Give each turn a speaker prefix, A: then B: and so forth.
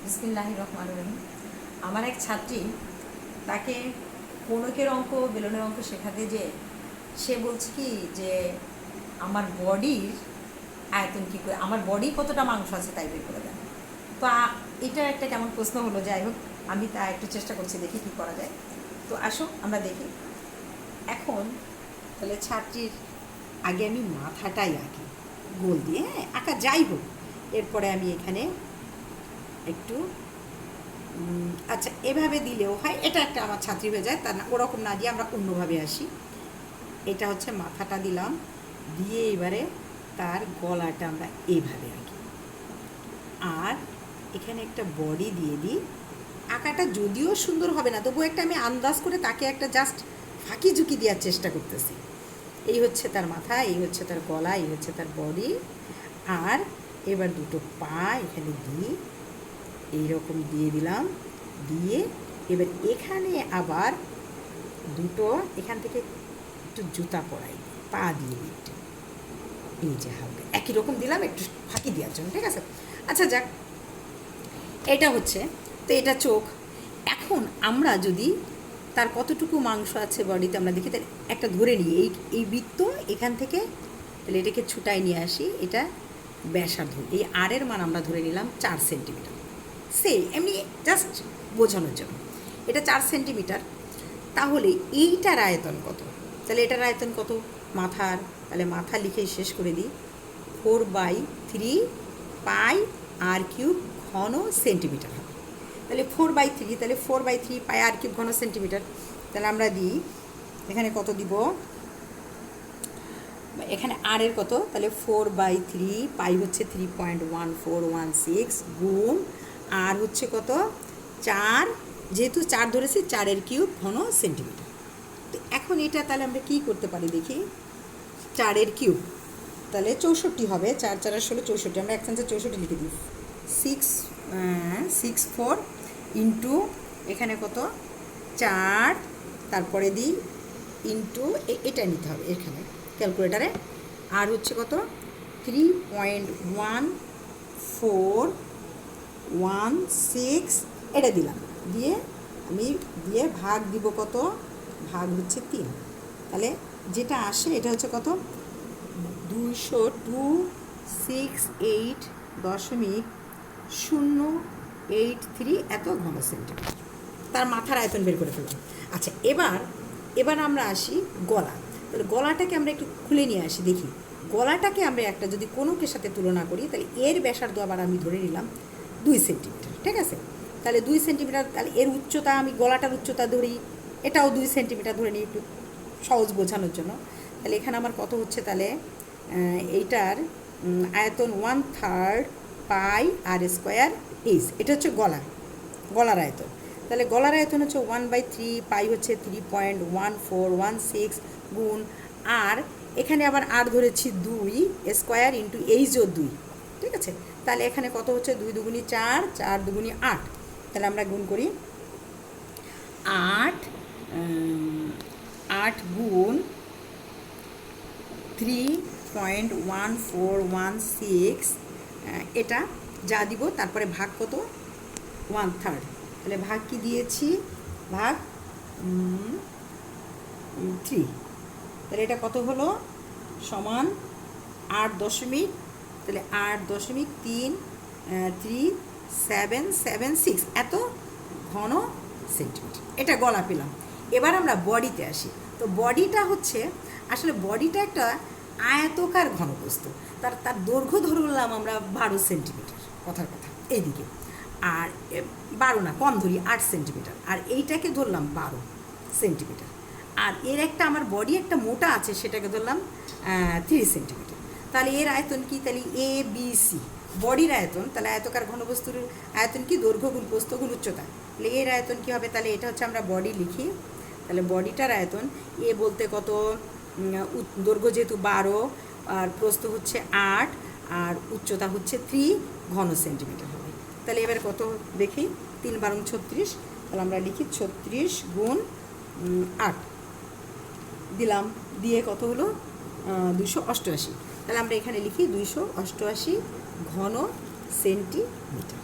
A: বিসমিল্লাহির রহমানির রহিম। আমার এক ছাত্রী, তাকে কনকের অঙ্ক বেলনের অঙ্ক শেখাতে যে সে বলছে কি যে আমার বডির আয়তন কী করে, আমার বডি কতটা মাংস আছে তাই বের করে দেন। তো এটা একটা কেমন প্রশ্ন হলো। যাই হোক, আমি তা একটু চেষ্টা করছি, দেখি কী করা যায়। তো আসো আমরা দেখি। এখন তাহলে ছাত্রীর আগে আমি মাথাটাই আঁকি গোল দিয়ে, হ্যাঁ আঁকা যাই হোক। এরপরে আমি এখানে একটু আচ্ছা এভাবে দিলেও হয়, এটা একটা আমার ছাত্রী হয়ে যায়, তা না ওরকম না দিয়ে আমরা অন্যভাবে আসি। এটা হচ্ছে মাথাটা দিলাম, দিয়ে এবারে তার গলাটা আমরা এইভাবে আঁকি, আর এখানে একটা বডি দিয়ে দিই। আঁকাটা যদিও সুন্দর হবে না, তবুও একটা আমি আন্দাজ করে তাকে একটা জাস্ট ফাঁকি ঝুঁকি দেওয়ার চেষ্টা করতেছি। এই হচ্ছে তার মাথা, এই হচ্ছে তার গলা, এই হচ্ছে তার বডি। আর এবার দুটো পা এখানে দিই, এইরকম দিয়ে দিলাম। দিয়ে এবার এখানে আবার দুটো এখান থেকে একটু জুতা পরাই, পা দিয়ে দিই একটু, এই যে হালকা একই রকম দিলাম একটু ফাঁকি দেওয়ার জন্য, ঠিক আছে। আচ্ছা যাক, এটা হচ্ছে, তো এটা চোখ। এখন আমরা যদি তার কতটুকু মাংস আছে বডিতে আমরা দেখি, তাহলে একটা ধরে নিই, এই বৃত্ত এখান থেকে, তাহলে এটাকে ছুটাই নিয়ে আসি, এটা ব্যাসার্ধ, এই আরের মান আমরা ধরে নিলাম 4 সেন্টিমিটার। এমনি জাস্ট বোঝানোর জন্য এটা 4 সেন্টিমিটার। তাহলে এইটার আয়তন কত? তাহলে এটার আয়তন কত মাথার? তাহলে মাথা লিখে শেষ করে দিই, 4/3 পাই আর কিউব ঘন সেন্টিমিটার হবে। তাহলে 4/3, তাহলে 4/3 পাই আর কিউব ঘন সেন্টিমিটার। তাহলে আমরা দিই এখানে কত দিব, এখানে আর এর কত, তাহলে 4/3 পাই হচ্ছে 3.1416 গুণ আর হচ্ছে কত 4, যেহেতু 4 ধরেছি 4 কিউব ঘন সেন্টিমিটার। তো এখন এটা তাহলে আমরা কী করতে পারি দেখি, 4 কিউব তাহলে 64 হবে, 4 4 16 64, আমরা 1 চান্সে 64 লিখে দিই। 64 ইন্টু এখানে কত 4, তারপরে দিই ইন্টু এটা নিতে হবে এখানে ক্যালকুলেটারে, আর হচ্ছে কত 3.1416 এটা দিলাম, দিয়ে আমি দিয়ে ভাগ দিব কত, ভাগ হচ্ছে 3, তাহলে যেটা আসে এটা হচ্ছে কত 268.083 এত ঘন সেন্টিমিটার। তার মাথার আয়তন বের করে ফেললাম। আচ্ছা এবার আমরা আসি গলা। তাহলে গলাটাকে আমরা একটু খুলে নিয়ে আসি, দেখি গলাটাকে আমরা একটা যদি কোনোকের সাথে তুলনা করি, তাহলে এর ব্যাসার্ধ আবার আমি ধরে নিলাম 2 সেন্টিমিটার, ঠিক আছে। তাহলে 2 সেন্টিমিটার, তাহলে এর উচ্চতা আমি গলাটার উচ্চতা ধরি, এটাও 2 সেন্টিমিটার ধরে নিই একটু সহজ বোঝানোর জন্য। তাহলে এখানে আমার কত হচ্ছে, তাহলে এইটার আয়তন 1/3 পাই আর স্কোয়ার এইচ, এটা হচ্ছে গলার আয়তন। তাহলে গলার আয়তন হচ্ছে 1/3 পাই হচ্ছে 3.1416 গুণ, আর এখানে আবার আর ধরেছি 2 স্কোয়ার ইন্টু এইচও 2, ঠিক আছে। তাহলে এখানে কত হচ্ছে 2 দুগুণি 4, 4 দুগুণি 8, তাহলে আমরা গুণ করি 8 গুণ 3.1416, এটা যা দিব, তারপরে ভাগ কত 1/3, তাহলে ভাগ কি দিয়েছি, ভাগ 3, তাহলে এটা কত হলো সমান 8 দশমিক, তাহলে 8.3776 এত ঘন সেন্টিমিটার। এটা গলা পেলাম। এবার আমরা বডিতে আসি। তো বডিটা হচ্ছে, আসলে বডিটা একটা আয়তকার ঘনবস্তু, তার দৈর্ঘ্য ধরলাম আমরা 12 সেন্টিমিটার, কথার কথা এইদিকে, আর 12 না কম ধরি 8 সেন্টিমিটার, আর এইটাকে ধরলাম 12 সেন্টিমিটার, আর এর একটা আমার বডি একটা মোটা আছে সেটাকে ধরলাম 3 সেন্টিমিটার। তাহলে এর আয়তন কি, তাহলে ABC বডির আয়তন, তাহলে আয়তকার ঘনবস্তুর আয়তন কি, দৈর্ঘ্য গুণ প্রস্থ গুণ উচ্চতা, তাহলে এর আয়তন কী হবে, তাহলে এটা হচ্ছে আমরা বডি লিখি, তাহলে বডিটার আয়তন এ বলতে কত, দৈর্ঘ্য যেহেতু 12 আর প্রস্থ হচ্ছে 8 আর উচ্চতা হচ্ছে 3 ঘন সেন্টিমিটার হবে। তাহলে এবার কত দেখি, 3 × 36, তাহলে আমরা লিখি 36 গুণ 8 দিলাম, দিয়ে কত হলো 288, তাহলে আমরা এখানে লিখি 288 ঘন সেন্টিমিটার।